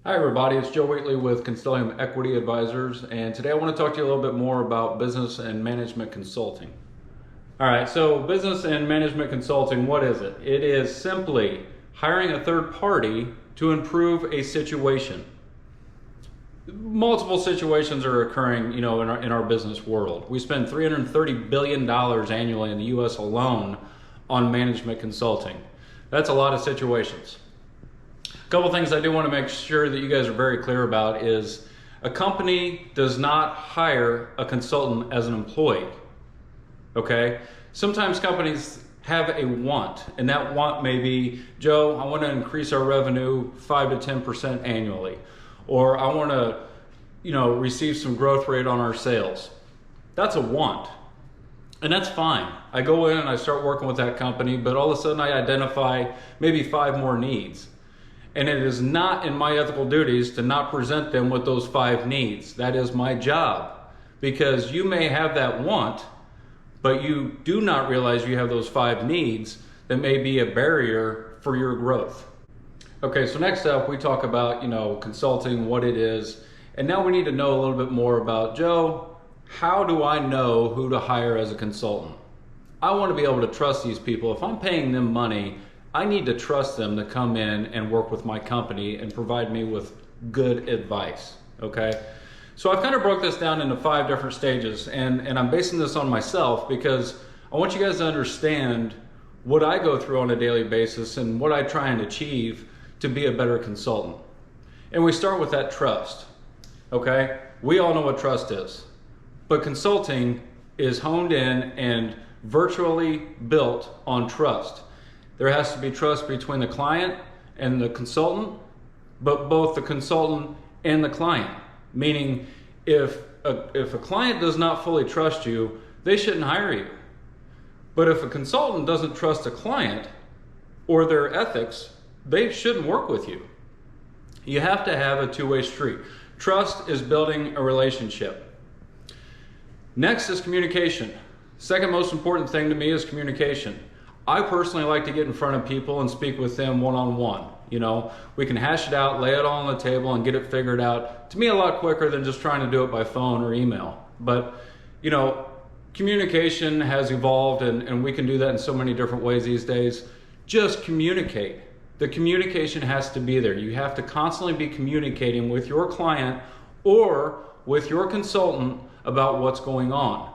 Hi everybody, it's Joe Wheatley with Constellium Equity Advisors, and today I want to talk to you a little bit more about business and management consulting. All right, so business and management consulting, what is it? It is simply hiring a third party to improve a situation. Multiple situations are occurring, in our business world. We spend $330 billion annually in the US alone on management consulting. That's a lot of situations. A couple things I do want to make sure that you guys are very clear about is a company does not hire a consultant as an employee, okay? Sometimes companies have a want, and that want may be, Joe, I want to increase our revenue 5 to 10% annually, or I want to, receive some growth rate on our sales. That's a want, and that's fine. I go in and I start working with that company, but all of a sudden I identify maybe 5 more needs. And it is not in my ethical duties to not present them with those 5 needs. That is my job, because you may have that want, but you do not realize you have those 5 needs that may be a barrier for your growth. Okay, so next up we talk about, consulting, what it is, and now we need to know a little bit more about, Joe, how do I know who to hire as a consultant? I want to be able to trust these people. If I'm paying them money, I need to trust them to come in and work with my company and provide me with good advice, okay? So I've kind of broke this down into 5 different stages, and I'm basing this on myself because I want you guys to understand what I go through on a daily basis and what I try and achieve to be a better consultant. And we start with that trust, okay? We all know what trust is, but consulting is honed in and virtually built on trust. There has to be trust between the client and the consultant, but both the consultant and the client. Meaning, if a client does not fully trust you, they shouldn't hire you. But if a consultant doesn't trust a client or their ethics, they shouldn't work with you. You have to have a two-way street. Trust is building a relationship. Next is communication. Second most important thing to me is communication. I personally like to get in front of people and speak with them one-on-one. We can hash it out, lay it all on the table and get it figured out. To me, a lot quicker than just trying to do it by phone or email. But, communication has evolved and we can do that in so many different ways these days. Just communicate. The communication has to be there. You have to constantly be communicating with your client or with your consultant about what's going on.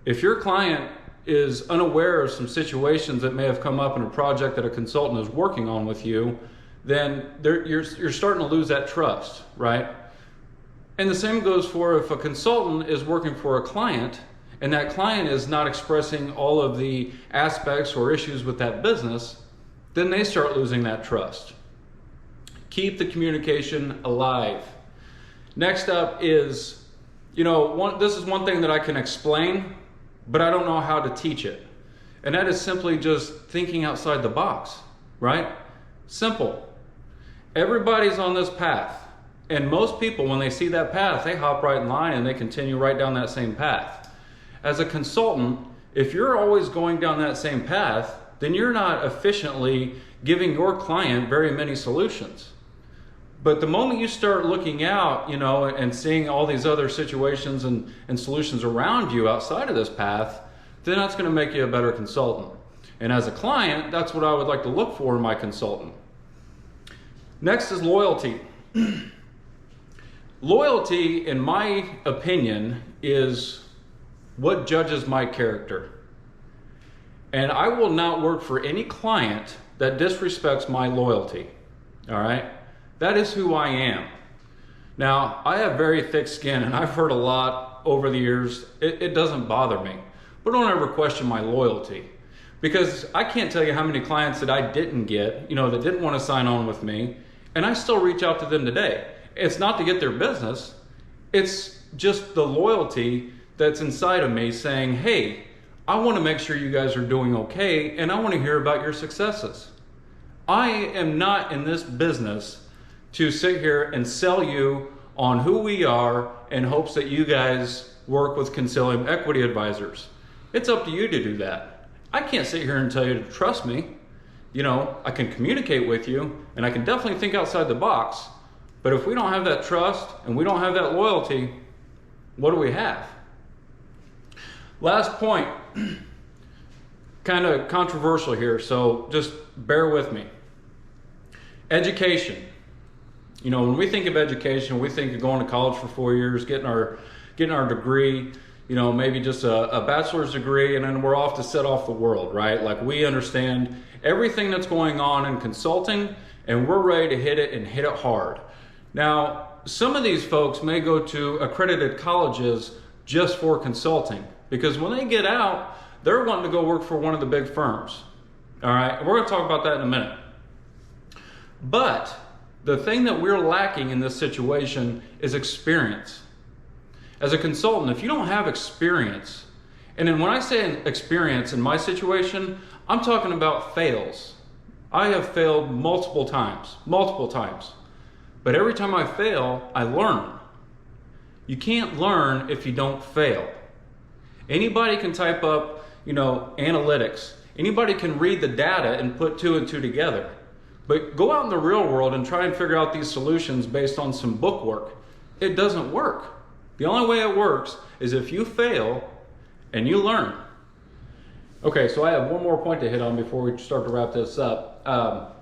If your client is unaware of some situations that may have come up in a project that a consultant is working on with you, then you're starting to lose that trust, right? And the same goes for if a consultant is working for a client and that client is not expressing all of the aspects or issues with that business, then they start losing that trust. Keep the communication alive. Next up is, this is one thing that I can explain, but I don't know how to teach it. And that is simply just thinking outside the box, right? Simple. Everybody's on this path. And most people, when they see that path, they hop right in line and they continue right down that same path. As a consultant, if you're always going down that same path, then you're not efficiently giving your client very many solutions. But the moment you start looking out, and seeing all these other situations and solutions around you outside of this path, then that's going to make you a better consultant. And as a client, that's what I would like to look for in my consultant. Next is loyalty. Loyalty, in my opinion, is what judges my character. And I will not work for any client that disrespects my loyalty, all right? That is who I am. Now, I have very thick skin, and I've heard a lot over the years. It doesn't bother me, but don't ever question my loyalty, because I can't tell you how many clients that I didn't get, that didn't want to sign on with me, and I still reach out to them today. It's not to get their business. It's just the loyalty that's inside of me saying, hey, I want to make sure you guys are doing okay, and I want to hear about your successes. I am not in this business to sit here and sell you on who we are in hopes that you guys work with Constellium Equity Advisors. It's up to you to do that. I can't sit here and tell you to trust me. I can communicate with you and I can definitely think outside the box, But if we don't have that trust and we don't have that loyalty, what do we have? Last point, kind of controversial here, so just bear with me. Education. You know, when we think of education, we think of going to college for 4 years, getting our degree, you know, maybe just a bachelor's degree, and then we're off to set off the world, right? Like, we understand everything that's going on in consulting, and we're ready to hit it and hit it hard. Now, some of these folks may go to accredited colleges just for consulting, because when they get out, they're wanting to go work for one of the big firms. All right, we're going to talk about that in a minute. But the thing that we're lacking in this situation is experience. As a consultant, if you don't have experience, and then when I say experience in my situation, I'm talking about fails. I have failed multiple times. But every time I fail, I learn. You can't learn if you don't fail. Anybody can type up, you know, analytics. Anybody can read the data and put 2 and 2 together. But go out in the real world and try and figure out these solutions based on some book work. It doesn't work. The only way it works is if you fail and you learn. Okay, so I have one more point to hit on before we start to wrap this up.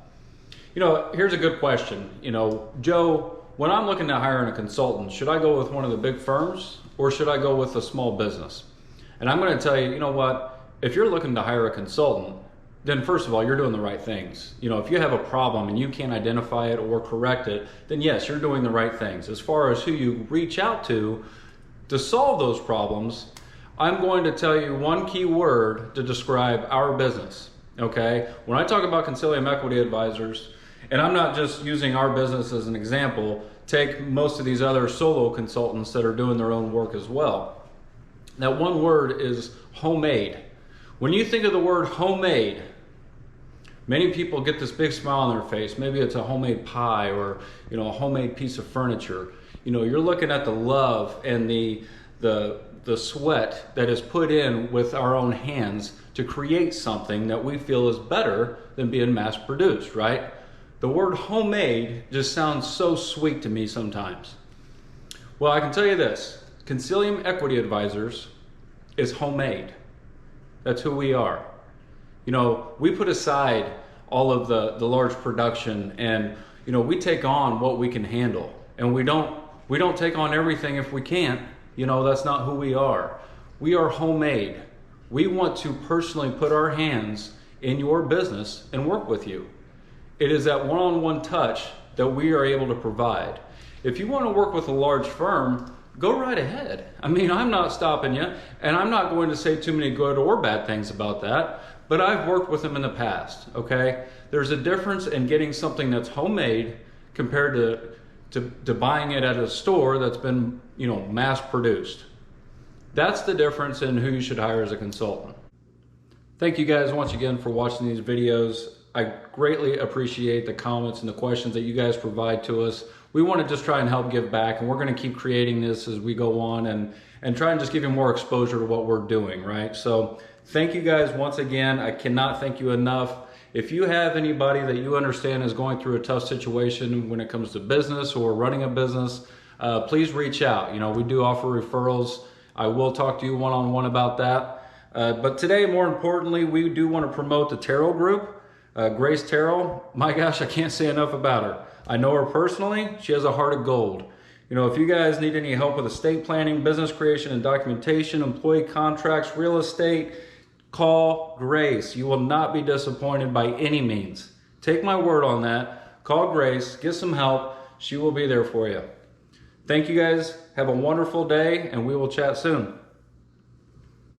You know, here's a good question. You know, Joe, when I'm looking to hire a consultant, should I go with one of the big firms or should I go with a small business? And I'm going to tell you, you know what? If you're looking to hire a consultant, then first of all, you're doing the right things. You know, if you have a problem and you can't identify it or correct it, then yes, you're doing the right things. As far as who you reach out to solve those problems, I'm going to tell you one key word to describe our business, okay? When I talk about Concilium Equity Advisors, and I'm not just using our business as an example, take most of these other solo consultants that are doing their own work as well. That one word is homemade. When you think of the word homemade, many people get this big smile on their face. Maybe it's a homemade pie or, you know, a homemade piece of furniture. You know, you're looking at the love and the sweat that is put in with our own hands to create something that we feel is better than being mass produced, right? The word homemade just sounds so sweet to me sometimes. Well, I can tell you this, Concilium Equity Advisors is homemade. That's who we are. You know, we put aside all of the large production and, you know, we take on what we can handle, and we don't take on everything if we can't. You know, that's not who we are. We are homemade. We want to personally put our hands in your business and work with you. It is that one-on-one touch that we are able to provide. If you want to work with a large firm, go right ahead. I mean, I'm not stopping you, and I'm not going to say too many good or bad things about that, but I've worked with them in the past, okay? There's a difference in getting something that's homemade compared to buying it at a store that's been, you know, mass produced. That's the difference in who you should hire as a consultant. Thank you guys once again for watching these videos. I greatly appreciate the comments and the questions that you guys provide to us. We want to just try and help give back, and we're going to keep creating this as we go on and try and just give you more exposure to what we're doing, right? So thank you guys once again. I cannot thank you enough. If you have anybody that you understand is going through a tough situation when it comes to business or running a business, please reach out. You know, we do offer referrals. I will talk to you one-on-one about that. But today, more importantly, we do want to promote the Terrell Group. Grace Terrell, my gosh, I can't say enough about her. I know her personally. She has a heart of gold. You know, if you guys need any help with estate planning, business creation and documentation, employee contracts, real estate, call Grace. You will not be disappointed by any means. Take my word on that. Call Grace, get some help. She will be there for you. Thank you guys. Have a wonderful day, and we will chat soon.